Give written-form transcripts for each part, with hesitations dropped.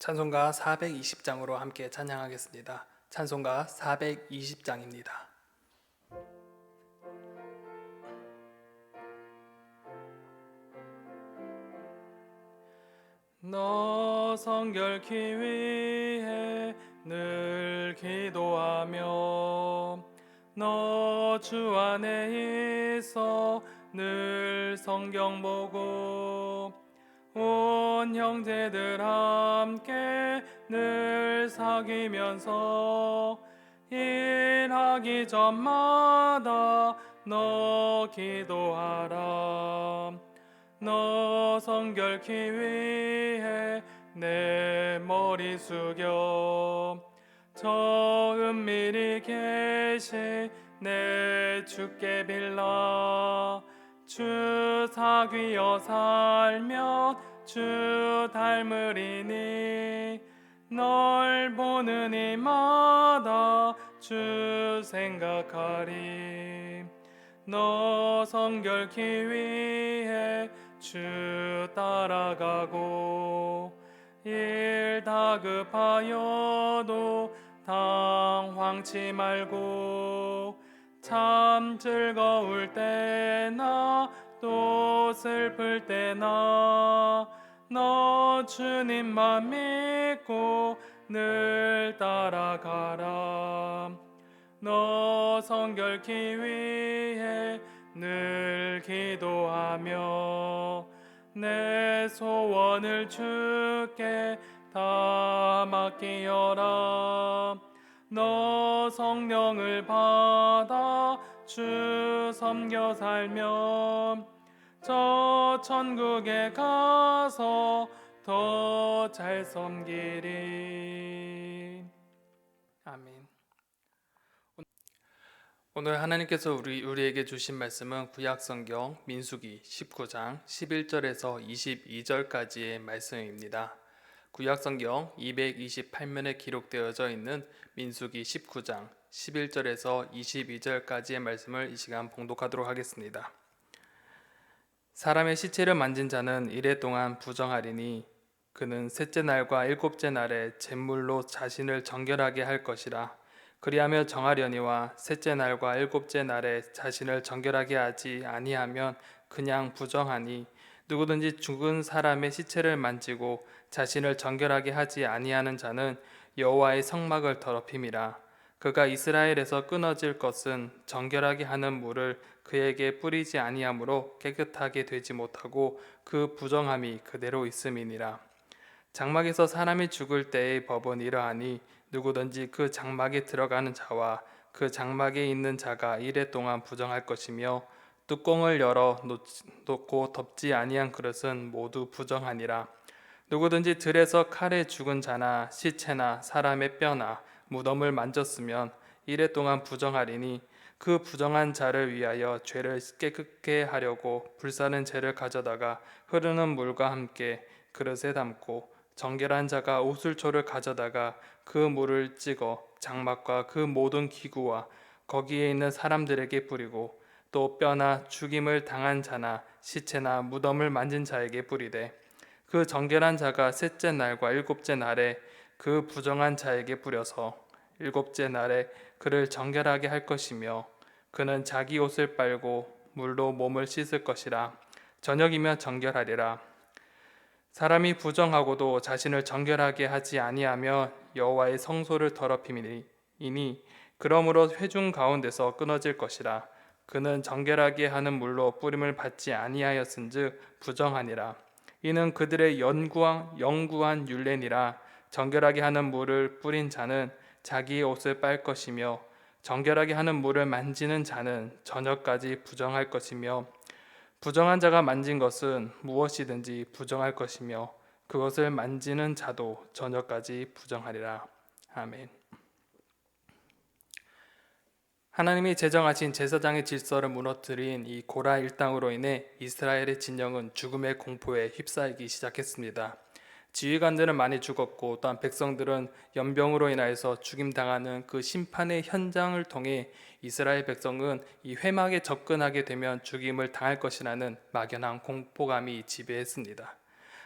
찬송가 420장으로 함께 찬양하겠습니다. 찬송가 420장입니다. 너 성결케 위해 늘 기도하며 너 주 안에 있어 늘 성경 보고 온 형제들 함께 늘 사귀면서 일하기 전마다 너 기도하라. 너 성결케 위해 내 머리 숙여 저 은밀히 계신 내 주께 빌라. 주 사귀어 살면 주 닮으리니 널 보는 이마다 주 생각하리. 너 성결케 위해 주 따라가고 일 다급하여도 당황치 말고 참 즐거울 때나 또 슬플 때나 너 주님만 믿고 늘 따라가라. 너 성결케 위해 늘 기도하며 내 소원을 주께 다 맡기어라. 너 성령을 받아 주 섬겨 살면 저 천국에 가서 더 잘 섬기리. 아멘. 오늘 하나님께서 우리에게 주신 말씀은 구약성경 민수기 19장 11절에서 22절까지의 말씀입니다. 구약성경 228면에 기록되어져 있는 민수기 19장 11절에서 22절까지의 말씀을 이 시간 봉독하도록 하겠습니다. 사람의 시체를 만진 자는 이레 동안 부정하리니 그는 셋째 날과 일곱째 날에 잿물로 자신을 정결하게 할 것이라. 그리하며 정하려니와 셋째 날과 일곱째 날에 자신을 정결하게 하지 아니하면 그냥 부정하니 누구든지 죽은 사람의 시체를 만지고 자신을 정결하게 하지 아니하는 자는 여호와의 성막을 더럽힘이라. 그가 이스라엘에서 끊어질 것은 정결하게 하는 물을 그에게 뿌리지 아니하므로 깨끗하게 되지 못하고 그 부정함이 그대로 있음이니라. 장막에서 사람이 죽을 때의 법은 이러하니 누구든지 그 장막에 들어가는 자와 그 장막에 있는 자가 이레 동안 부정할 것이며 뚜껑을 열어 놓고 덮지 아니한 그릇은 모두 부정하니라. 누구든지 들에서 칼에 죽은 자나 시체나 사람의 뼈나 무덤을 만졌으면 이레 동안 부정하리니 그 부정한 자를 위하여 죄를 깨끗게 하려고 불사른 재를 가져다가 흐르는 물과 함께 그릇에 담고 정결한 자가 오슬초를 가져다가 그 물을 찍어 장막과 그 모든 기구와 거기에 있는 사람들에게 뿌리고 또 뼈나 죽임을 당한 자나 시체나 무덤을 만진 자에게 뿌리되 그 정결한 자가 셋째 날과 일곱째 날에 그 부정한 자에게 뿌려서 일곱째 날에 그를 정결하게 할 것이며 그는 자기 옷을 빨고 물로 몸을 씻을 것이라. 저녁이면 정결하리라. 사람이 부정하고도 자신을 정결하게 하지 아니하며 여호와의 성소를 더럽힘이니 그러므로 회중 가운데서 끊어질 것이라. 그는 정결하게 하는 물로 뿌림을 받지 아니하였은즉 부정하니라. 이는 그들의 영구한 율례니라. 정결하게 하는 물을 뿌린 자는 자기의 옷을 빨 것이며 정결하게 하는 물을 만지는 자는 저녁까지 부정할 것이며 부정한 자가 만진 것은 무엇이든지 부정할 것이며 그것을 만지는 자도 저녁까지 부정하리라. 아멘. 하나님이 제정하신 제사장의 질서를 무너뜨린 이 고라 일당으로 인해 이스라엘의 진영은 죽음의 공포에 휩싸이기 시작했습니다. 지휘관들은 많이 죽었고 또한 백성들은 연병으로 인하여서 죽임당하는 그 심판의 현장을 통해 이스라엘 백성은 이 회막에 접근하게 되면 죽임을 당할 것이라는 막연한 공포감이 지배했습니다.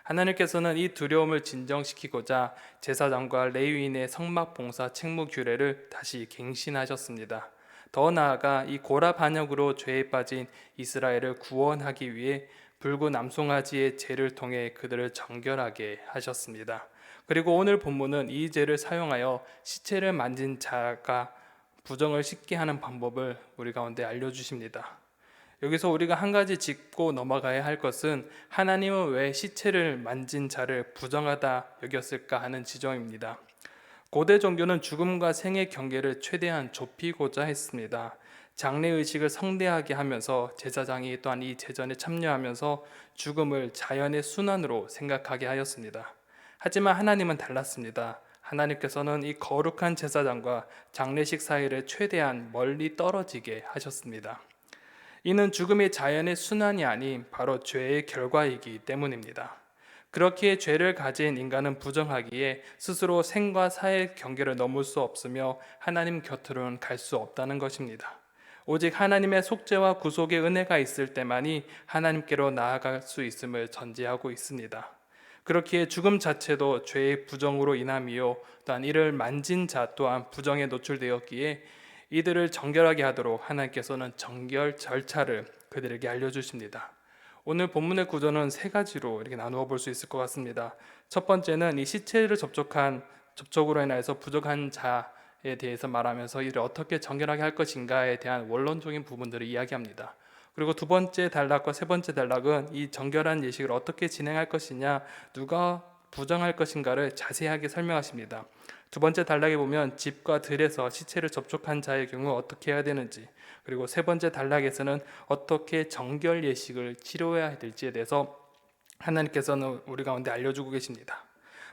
하나님께서는 이 두려움을 진정시키고자 제사장과 레위인의 성막 봉사 책무 규례를 다시 갱신하셨습니다. 더 나아가 이 고라 반역으로 죄에 빠진 이스라엘을 구원하기 위해 붉은 암송아지의 제를 통해 그들을 정결하게 하셨습니다. 그리고 오늘 본문은 이 제를 사용하여 시체를 만진 자가 부정을 씻게 하는 방법을 우리 가운데 알려주십니다. 여기서 우리가 한 가지 짚고 넘어가야 할 것은 하나님은 왜 시체를 만진 자를 부정하다 여겼을까 하는 지점입니다. 고대 종교는 죽음과 생의 경계를 최대한 좁히고자 했습니다. 장례의식을 성대하게 하면서 제사장이 또한 이 제전에 참여하면서 죽음을 자연의 순환으로 생각하게 하였습니다. 하지만 하나님은 달랐습니다. 하나님께서는 이 거룩한 제사장과 장례식 사이를 최대한 멀리 떨어지게 하셨습니다. 이는 죽음이 자연의 순환이 아닌 바로 죄의 결과이기 때문입니다. 그렇기에 죄를 가진 인간은 부정하기에 스스로 생과 사의 경계를 넘을 수 없으며 하나님 곁으로는 갈 수 없다는 것입니다. 오직 하나님의 속죄와 구속의 은혜가 있을 때만이 하나님께로 나아갈 수 있음을 전제하고 있습니다. 그렇기에 죽음 자체도 죄의 부정으로 인함이요 또한 이를 만진 자 또한 부정에 노출되었기에 이들을 정결하게 하도록 하나님께서는 정결 절차를 그들에게 알려주십니다. 오늘 본문의 구조는 세 가지로 이렇게 나누어 볼 수 있을 것 같습니다. 첫 번째는 이 시체를 접촉으로 인해서 부족한 자에 대해서 말하면서 이를 어떻게 정결하게 할 것인가에 대한 원론적인 부분들을 이야기합니다. 그리고 두 번째 단락과 세 번째 단락은 이 정결한 예식을 어떻게 진행할 것이냐, 누가 부정할 것인가를 자세하게 설명하십니다. 두 번째 단락에 보면 집과 들에서 시체를 접촉한 자의 경우 어떻게 해야 되는지, 그리고 세 번째 단락에서는 어떻게 정결 예식을 치료해야 될지에 대해서 하나님께서는 우리 가운데 알려주고 계십니다.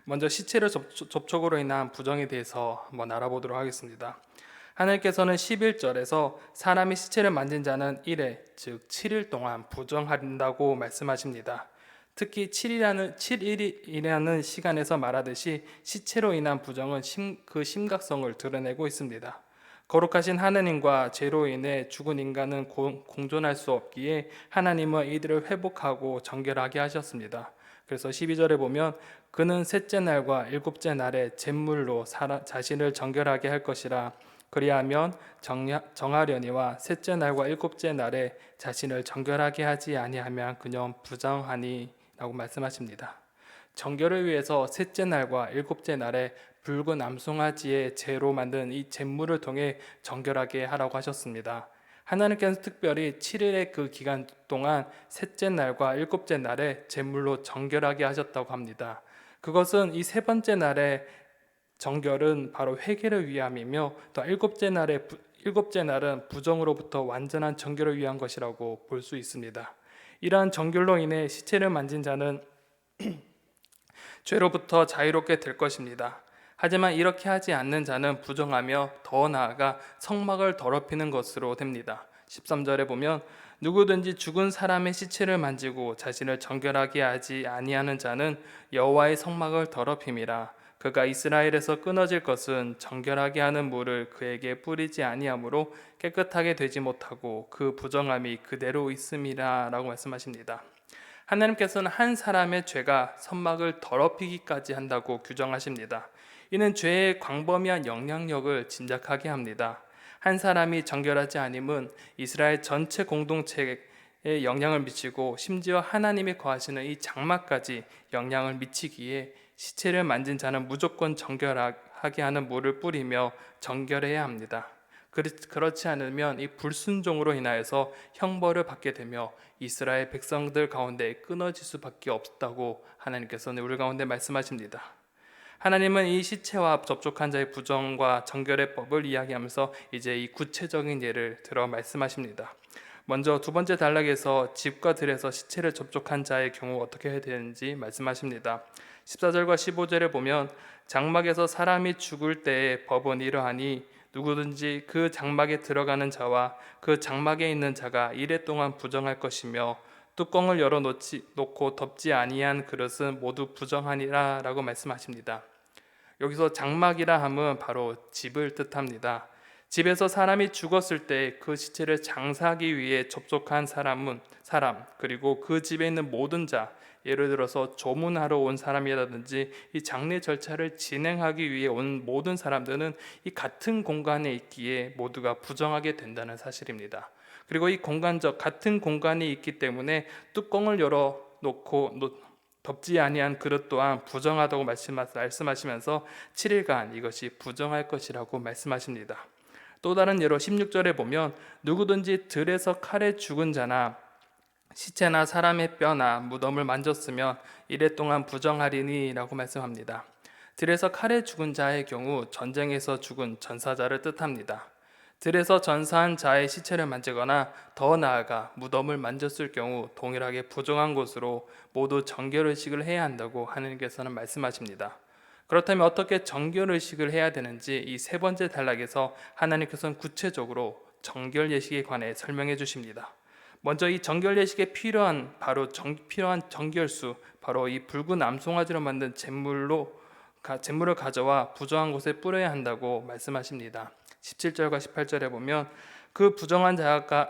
먼저 시체를 접촉으로 인한 부정에 대해서 한번 알아보도록 하겠습니다. 하나님께서는 11절에서 사람이 시체를 만진 자는 1회, 즉 7일 동안 부정한다고 말씀하십니다. 특히 7일이라는 시간에서 말하듯이 시체로 인한 부정은 그 심각성을 드러내고 있습니다. 거룩하신 하나님과 죄로 인해 죽은 인간은 공존할 수 없기에 하나님은 이들을 회복하고 정결하게 하셨습니다. 그래서 12절에 보면 그는 셋째 날과 일곱째 날에 잿물로 자신을 정결하게 할 것이라. 그리하면 정하려니와 셋째 날과 일곱째 날에 자신을 정결하게 하지 아니하면 그냥 부정하니 라고 말씀하십니다. 정결을 위해서 셋째 날과 일곱째 날에 붉은 암송아지의 재로 만든 이 잿물을 통해 정결하게 하라고 하셨습니다. 하나님께서 특별히 7일의 그 기간 동안 셋째 날과 일곱째 날에 잿물로 정결하게 하셨다고 합니다. 그것은 이 세 번째 날에 정결은 바로 회개를 위함이며 또 일곱째 날은 부정으로부터 완전한 정결을 위한 것이라고 볼 수 있습니다. 이러한 정결로 인해 시체를 만진 자는 죄로부터 자유롭게 될 것입니다. 하지만 이렇게 하지 않는 자는 부정하며 더 나아가 성막을 더럽히는 것으로 됩니다. 13절에 보면 누구든지 죽은 사람의 시체를 만지고 자신을 정결하게 하지 아니하는 자는 여호와의 성막을 더럽힘이라. 그가 이스라엘에서 끊어질 것은 정결하게 하는 물을 그에게 뿌리지 아니하므로 깨끗하게 되지 못하고 그 부정함이 그대로 있음이라 라고 말씀하십니다. 하나님께서는 한 사람의 죄가 성막을 더럽히기까지 한다고 규정하십니다. 이는 죄의 광범위한 영향력을 짐작하게 합니다. 한 사람이 정결하지 않음은 이스라엘 전체 공동체에 영향을 미치고 심지어 하나님이 거하시는 이 장막까지 영향을 미치기에 시체를 만진 자는 무조건 정결하게 하는 물을 뿌리며 정결해야 합니다. 그렇지 않으면 이 불순종으로 인하여서 형벌을 받게 되며 이스라엘 백성들 가운데 끊어질 수밖에 없다고 하나님께서는 우리 가운데 말씀하십니다. 하나님은 이 시체와 접촉한 자의 부정과 정결의 법을 이야기하면서 이제 이 구체적인 예를 들어 말씀하십니다. 먼저 두 번째 단락에서 집과 들에서 시체를 접촉한 자의 경우 어떻게 해야 되는지 말씀하십니다. 14절과 15절에 보면 장막에서 사람이 죽을 때의 법은 이러하니 누구든지 그 장막에 들어가는 자와 그 장막에 있는 자가 이레 동안 부정할 것이며 뚜껑을 열어놓고 덮지 아니한 그릇은 모두 부정하니라 라고 말씀하십니다. 여기서 장막이라 함은 바로 집을 뜻합니다. 집에서 사람이 죽었을 때 그 시체를 장사하기 위해 접촉한 사람, 그리고 그 집에 있는 모든 자, 예를 들어서 조문하러 온 사람이라든지 이 장례 절차를 진행하기 위해 온 모든 사람들은 이 같은 공간에 있기에 모두가 부정하게 된다는 사실입니다. 그리고 이 같은 공간이 있기 때문에 뚜껑을 열어 놓고 덮지 아니한 그릇 또한 부정하다고 말씀하시면서 7일간 이것이 부정할 것이라고 말씀하십니다. 또 다른 예로 16절에 보면 누구든지 들에서 칼에 죽은 자나 시체나 사람의 뼈나 무덤을 만졌으면 이래 동안 부정하리니 라고 말씀합니다. 들에서 칼에 죽은 자의 경우 전쟁에서 죽은 전사자를 뜻합니다. 들에서 전사한 자의 시체를 만지거나 더 나아가 무덤을 만졌을 경우 동일하게 부정한 것으로 모두 정결의식을 해야 한다고 하나님께서는 말씀하십니다. 그렇다면 어떻게 정결의식을 해야 되는지 이 세 번째 단락에서 하나님께서는 구체적으로 정결예식에 관해 설명해 주십니다. 먼저 이 정결예식에 필요한 정결수, 바로 이 붉은 암송아지로 만든 잿물을 가져와 부정한 곳에 뿌려야 한다고 말씀하십니다. 17절과 18절에 보면 그 부정한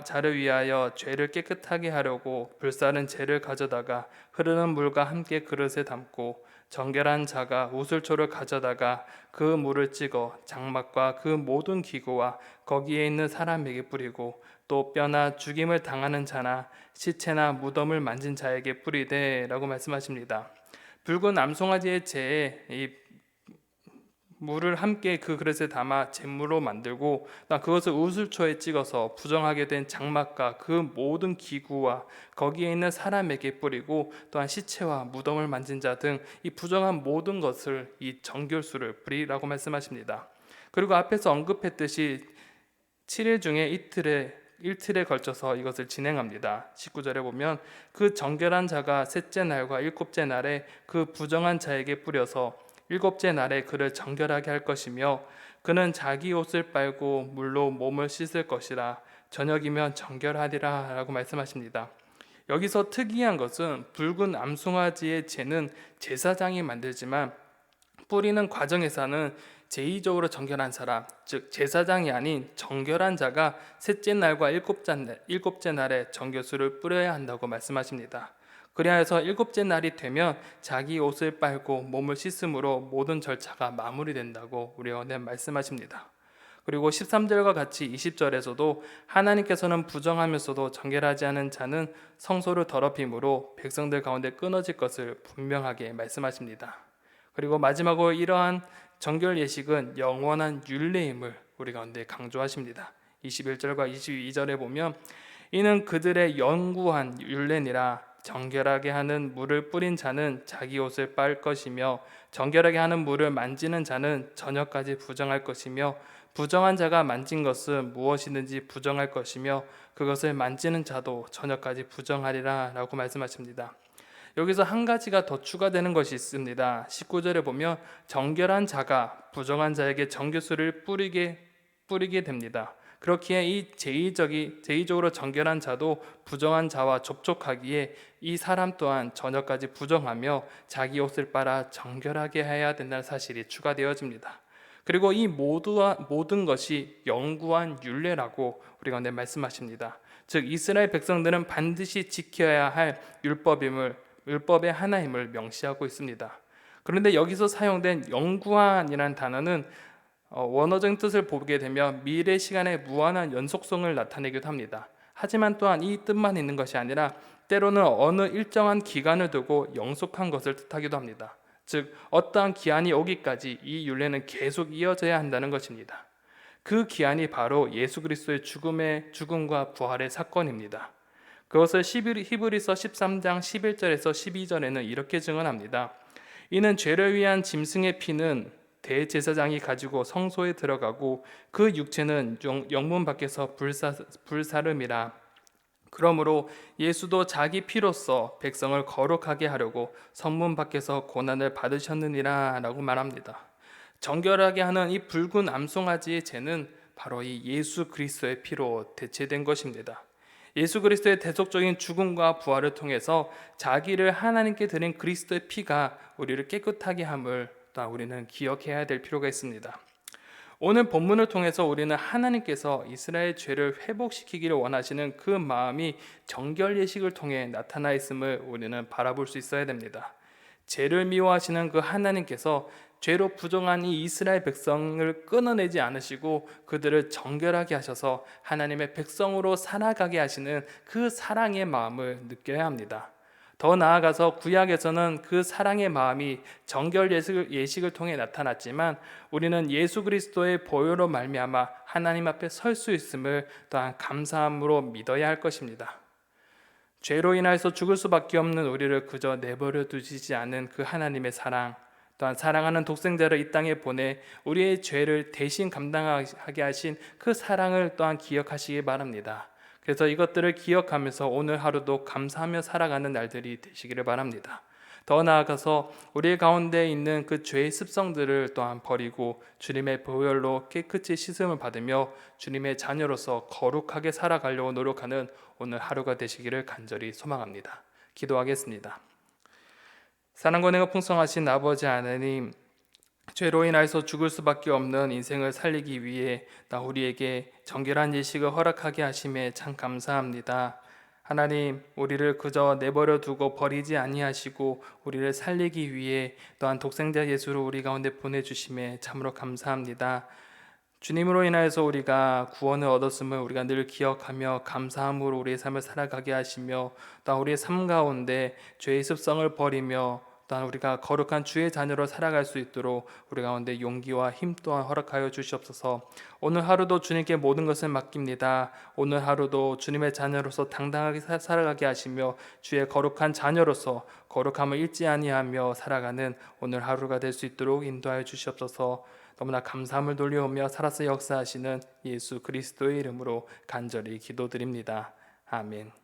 자를 위하여 죄를 깨끗하게 하려고 불사른 재를 가져다가 흐르는 물과 함께 그릇에 담고 정결한 자가 우슬초를 가져다가 그 물을 찍어 장막과 그 모든 기구와 거기에 있는 사람에게 뿌리고 또 뼈나 죽임을 당하는 자나 시체나 무덤을 만진 자에게 뿌리되 라고 말씀하십니다. 붉은 암송아지의 재에 이 물을 함께 그 그릇에 담아 잿물로 만들고 그것을 우슬초에 찍어서 부정하게 된 장막과 그 모든 기구와 거기에 있는 사람에게 뿌리고 또한 시체와 무덤을 만진 자 등 이 부정한 모든 것을 이 정결수를 뿌리라고 말씀하십니다. 그리고 앞에서 언급했듯이 7일 중에 일틀에 걸쳐서 이것을 진행합니다. 19절에 보면 그 정결한 자가 셋째 날과 일곱째 날에 그 부정한 자에게 뿌려서 일곱째 날에 그를 정결하게 할 것이며 그는 자기 옷을 빨고 물로 몸을 씻을 것이라 저녁이면 정결하리라 라고 말씀하십니다. 여기서 특이한 것은 붉은 암송아지의 재는 제사장이 만들지만 뿌리는 과정에서는 제2적으로 정결한 사람, 즉 제사장이 아닌 정결한 자가 셋째 날과 일곱째 날에 정결수를 뿌려야 한다고 말씀하십니다. 그리하여서 일곱째 날이 되면 자기 옷을 빨고 몸을 씻음으로 모든 절차가 마무리된다고 우리에게 말씀하십니다. 그리고 13절과 같이 20절에서도 하나님께서는 부정하면서도 정결하지 않은 자는 성소를 더럽힘으로 백성들 가운데 끊어질 것을 분명하게 말씀하십니다. 그리고 마지막으로 이러한 정결 예식은 영원한 율례임을 우리 가운데 강조하십니다. 21절과 22절에 보면 이는 그들의 영구한 율례니라. 정결하게 하는 물을 뿌린 자는 자기 옷을 빨 것이며 정결하게 하는 물을 만지는 자는 저녁까지 부정할 것이며 부정한 자가 만진 것은 무엇이든지 부정할 것이며 그것을 만지는 자도 저녁까지 부정하리라 라고 말씀하십니다. 여기서 한 가지가 더 추가되는 것이 있습니다. 19절에 보면 정결한 자가 부정한 자에게 정결수를 뿌리게 됩니다. 그렇기에 이 제2적으로 정결한 자도 부정한 자와 접촉하기에 이 사람 또한 저녁까지 부정하며 자기 옷을 빨아 정결하게 해야 된다는 사실이 추가되어집니다. 그리고 이 모든 것이 영구한 율례라고 우리가 말씀하십니다. 즉 이스라엘 백성들은 반드시 지켜야 할 율법의 하나임을 명시하고 있습니다. 그런데 여기서 사용된 영구한이라는 단어는 원어적인 뜻을 보게 되면 미래 시간의 무한한 연속성을 나타내기도 합니다. 하지만 또한 이 뜻만 있는 것이 아니라 때로는 어느 일정한 기간을 두고 영속한 것을 뜻하기도 합니다. 즉 어떠한 기한이 오기까지 이 율례는 계속 이어져야 한다는 것입니다. 그 기한이 바로 예수 그리스도의 죽음과 부활의 사건입니다. 그것을 히브리서 13장 11절에서 12절에는 이렇게 증언합니다. 이는 죄를 위한 짐승의 피는 대제사장이 가지고 성소에 들어가고 그 육체는 영문 밖에서 불사름이라. 그러므로 예수도 자기 피로써 백성을 거룩하게 하려고 성문 밖에서 고난을 받으셨느니라 라고 말합니다. 정결하게 하는 이 붉은 암송아지의 죄는 바로 이 예수 그리스도의 피로 대체된 것입니다. 예수 그리스도의 대속적인 죽음과 부활을 통해서 자기를 하나님께 드린 그리스도의 피가 우리를 깨끗하게 함을 또 우리는 기억해야 될 필요가 있습니다. 오늘 본문을 통해서 우리는 하나님께서 이스라엘 죄를 회복시키기를 원하시는 그 마음이 정결 예식을 통해 나타나 있음을 우리는 바라볼 수 있어야 됩니다. 죄를 미워하시는 그 하나님께서 죄로 부정한 이 이스라엘 백성을 끊어내지 않으시고 그들을 정결하게 하셔서 하나님의 백성으로 살아가게 하시는 그 사랑의 마음을 느껴야 합니다. 더 나아가서 구약에서는 그 사랑의 마음이 정결 예식을 통해 나타났지만 우리는 예수 그리스도의 보혈로 말미암아 하나님 앞에 설 수 있음을 또한 감사함으로 믿어야 할 것입니다. 죄로 인하여서 죽을 수밖에 없는 우리를 그저 내버려 두시지 않은 그 하나님의 사랑, 또한 사랑하는 독생자를 이 땅에 보내 우리의 죄를 대신 감당하게 하신 그 사랑을 또한 기억하시기 바랍니다. 그래서 이것들을 기억하면서 오늘 하루도 감사하며 살아가는 날들이 되시기를 바랍니다. 더 나아가서 우리 가운데 있는 그 죄의 습성들을 또한 버리고 주님의 보혈로 깨끗이 씻음을 받으며 주님의 자녀로서 거룩하게 살아가려고 노력하는 오늘 하루가 되시기를 간절히 소망합니다. 기도하겠습니다. 사랑과 은혜가 풍성하신 아버지 하나님, 죄로 인하여서 죽을 수밖에 없는 인생을 살리기 위해 우리에게 정결한 예식을 허락하게 하심에 참 감사합니다. 하나님, 우리를 그저 내버려 두고 버리지 아니하시고 우리를 살리기 위해 또한 독생자 예수를 우리 가운데 보내주심에 참으로 감사합니다. 주님으로 인하여서 우리가 구원을 얻었음을 우리가 늘 기억하며 감사함으로 우리의 삶을 살아가게 하시며 또한 우리의 삶 가운데 죄의 습성을 버리며 또한 우리가 거룩한 주의 자녀로 살아갈 수 있도록 우리 가운데 용기와 힘 또한 허락하여 주시옵소서. 오늘 하루도 주님께 모든 것을 맡깁니다. 오늘 하루도 주님의 자녀로서 당당하게 살아가게 하시며 주의 거룩한 자녀로서 거룩함을 잃지 아니하며 살아가는 오늘 하루가 될 수 있도록 인도하여 주시옵소서. 너무나 감사함을 돌려오며 살아서 역사하시는 예수 그리스도의 이름으로 간절히 기도드립니다. 아멘.